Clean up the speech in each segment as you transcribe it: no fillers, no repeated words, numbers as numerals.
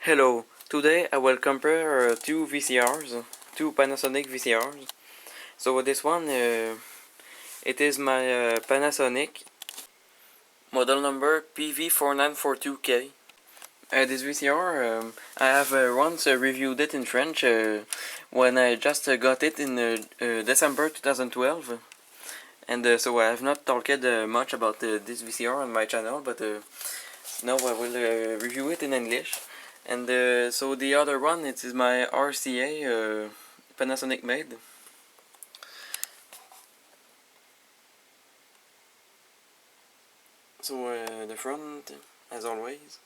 Hello, today I will compare two VCRs, two Panasonic VCRs. So this one, it is my Panasonic model number PV4942K. This VCR, I have once reviewed it in French when I just got it in December 2012. And so I have not talked much about this VCR on my channel, but now I will review it in English. And so the other one, it is my RCA Panasonic-made. So the front, as always.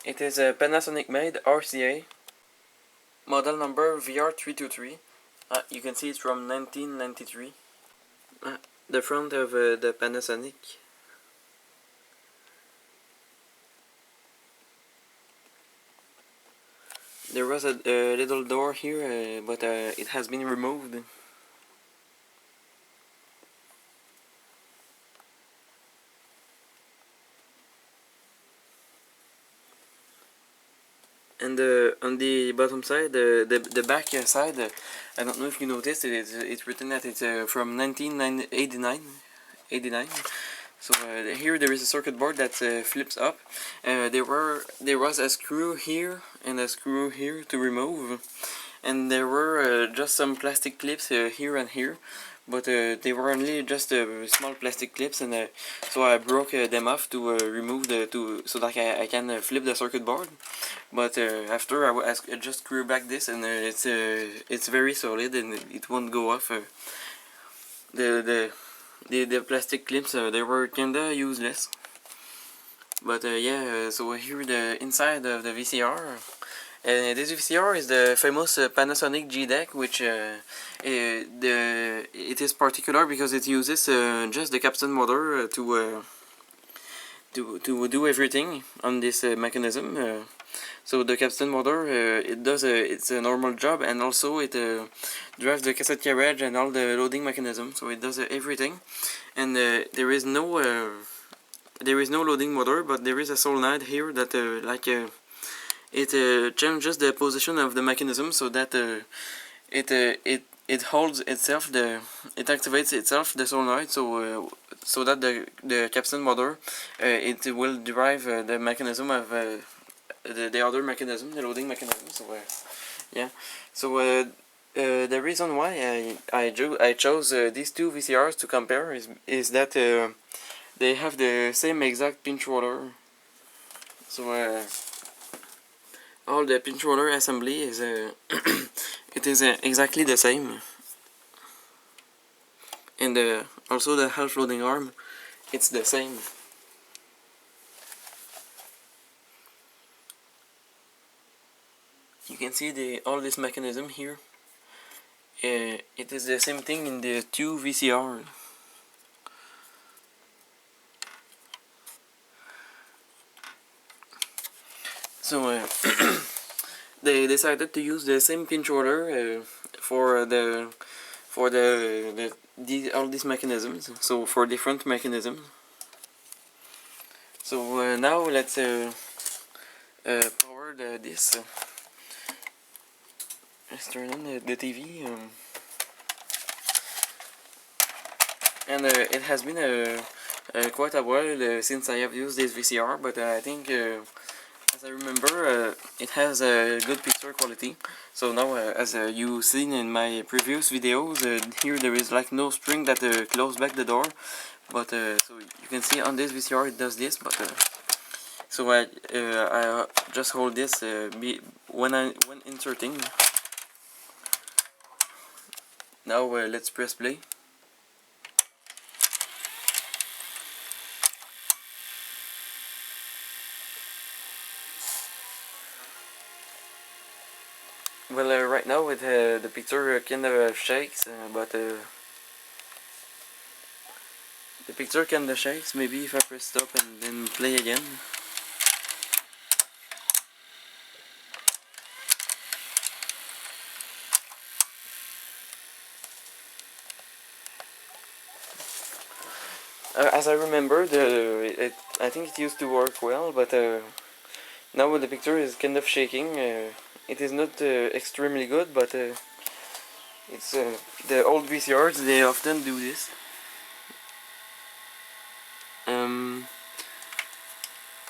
It is a Panasonic-made RCA, model number VR323. You can see it's from 1993. The front of the Panasonic. There was a little door here, but it has been removed. And on the bottom side, the back side, I don't know if you noticed, it's written that it's from 1989. So here there is a circuit board that flips up. There was a screw here and a screw here to remove, and there were just some plastic clips here and here, but they were only just small plastic clips, and so I broke them off to remove so that I can flip the circuit board. But after I just screw back this, and it's very solid and it won't go off. The plastic clips, they were kinda useless. But yeah, so here the inside of the VCR. This VCR is the famous Panasonic G deck, which it is particular because it uses just the capstan motor to do everything on this mechanism. So the capstan motor, it's a normal job, and also it drives the cassette carriage and all the loading mechanism. So it does everything, and there is no loading motor, but there is a solenoid here that it changes the position of the mechanism so that it holds itself, it activates itself, the solenoid, so that the capstan motor it will drive the mechanism of the other mechanism, the loading mechanism. So yeah, so the reason why I chose these two VCRs to compare is that they have the same exact pinch roller. So all the pinch roller assembly is it is exactly the same, and also the half loading arm, it's the same. You can see all this mechanism here. It is the same thing in the two VCR. So they decided to use the same pinch roller for all these mechanisms. So for different mechanisms. So now let's power this. Let's turn on the TV. And it has been quite a while since I have used this VCR, but I think, as I remember, it has a good picture quality. So now, as you've seen in my previous videos, here there is like no spring that closes back the door, but so you can see on this VCR it does this. But so I just hold this when inserting. Now let's press play. Well, right now the picture kind of shakes, but the picture kind of shakes. Maybe if I press stop and then play again. As I remember, I think it used to work well, but now the picture is kind of shaking. It is not extremely good, but it's the old VCRs. They often do this.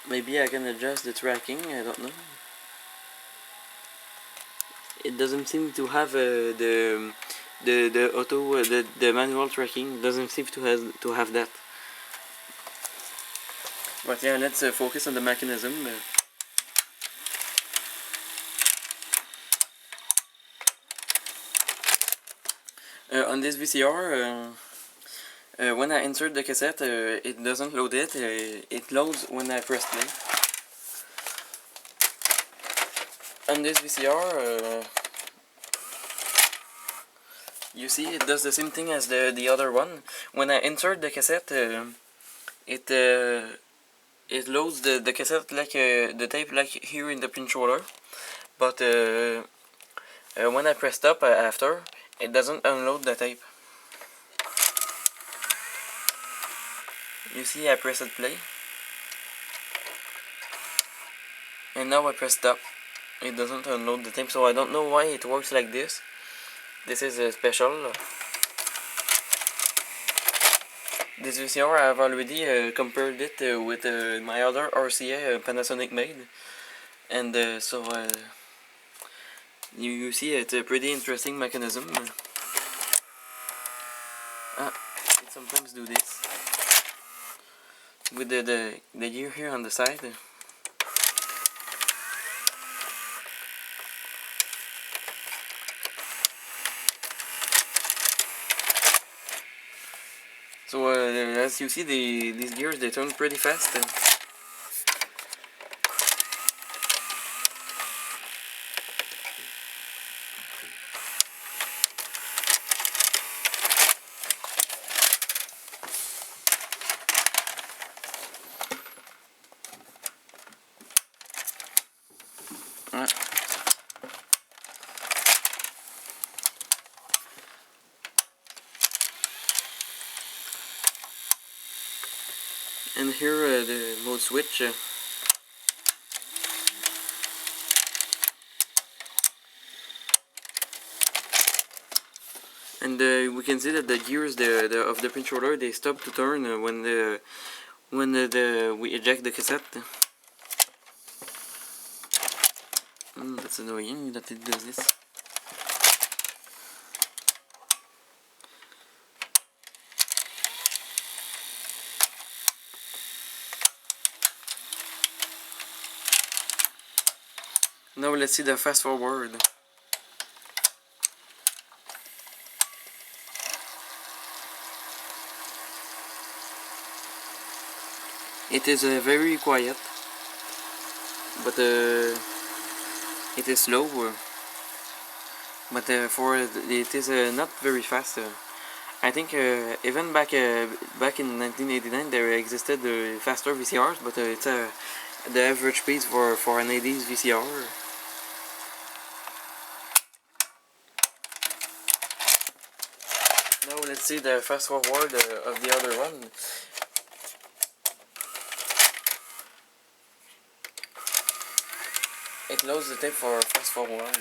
Maybe I can adjust the tracking. I don't know. It doesn't seem to have the auto the manual tracking doesn't seem to have that. But yeah, let's focus on the mechanism. On this VCR, when I insert the cassette, it doesn't load it. It loads when I press play. On this VCR, you see it does the same thing as the other one. When I insert the cassette, it loads the cassette like the tape like here in the pinch roller. But when I press stop after, it doesn't unload the tape. You see, I press play, and now I press stop. It doesn't unload the tape, so I don't know why it works like this. This is special. This VCR I've already compared it with my other RCA Panasonic-made, and so you see it's a pretty interesting mechanism. It sometimes do this with the gear here on the side. So as you see, these gears, they turn pretty fast. And here the mode switch. And we can see that the gears of the pinch roller, they stop to turn when we eject the cassette. That's annoying that it does this. Now let's see the fast forward. It is very quiet, but it is slow. But for it is not very fast. I think even back in 1989 there existed faster VCRs, but it's the average speed for an 80s VCR. Now let's see the fast forward of the other one. It loads the tape for fast forward.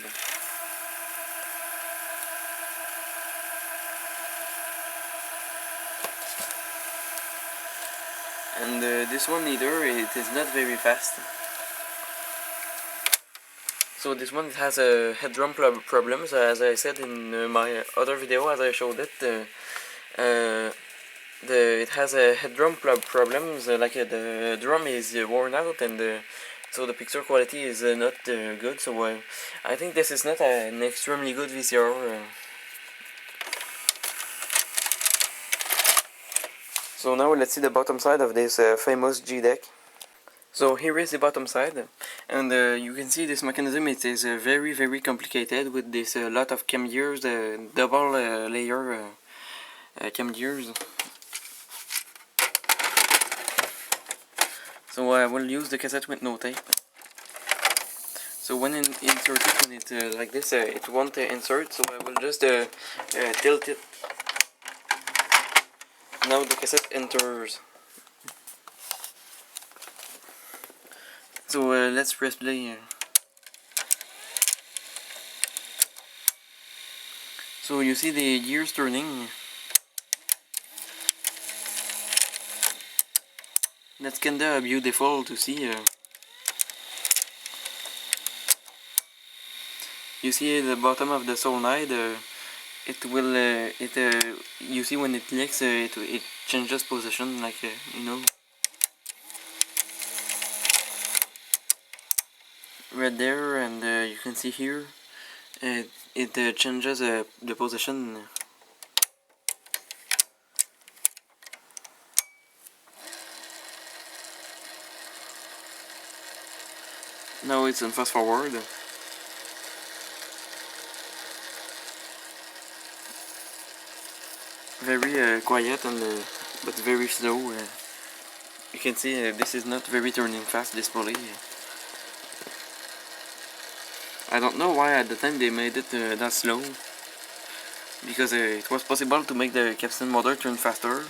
And this one either, it is not very fast. So this one has a head-drum problems, as I said in my other video, as I showed it. It has a head-drum problems, like the drum is worn out, and so the picture quality is not good. So I think this is not an extremely good VCR. So now let's see the bottom side of this famous G deck. So here is the bottom side, and you can see this mechanism. It is very complicated with this lot of cam gears, double layer cam gears. So I will use the cassette with no tape. So when inserted, when it's like this, it won't insert. So I will just tilt it Now the cassette enters. So let's press play. So you see the gears turning. That's kinda beautiful to see. You see the bottom of the solenoid. It will. You see when it clicks, it changes position, like you know. Right there, and you can see here. It changes the position. Now it's on fast forward. Very quiet and but very slow. You can see this is not very turning fast display. I don't know why at the time they made it that slow, because it was possible to make the capstan motor turn faster.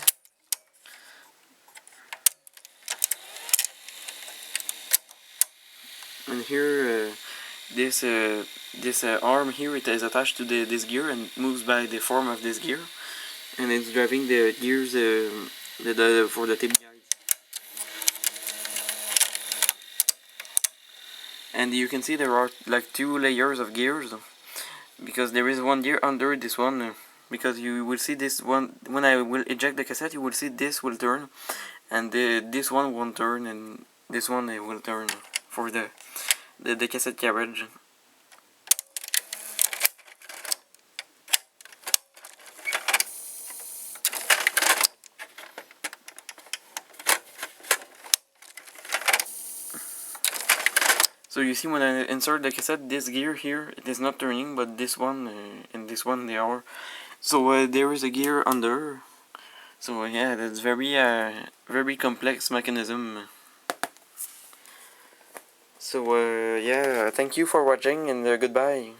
And here this arm here, it is attached to this gear and moves by the form of this gear, and it's driving the gears for the tip guides. And you can see there are like 2 layers of gears, because there is one gear under this one, because you will see this one when I will eject the cassette. You will see this will turn, and this one won't turn, and this one will turn for the cassette carriage. So you see when I insert the cassette, this gear here, it is not turning, but this one and this one they are. So there is a gear under. So yeah, that's very complex mechanism. So yeah, thank you for watching, and goodbye.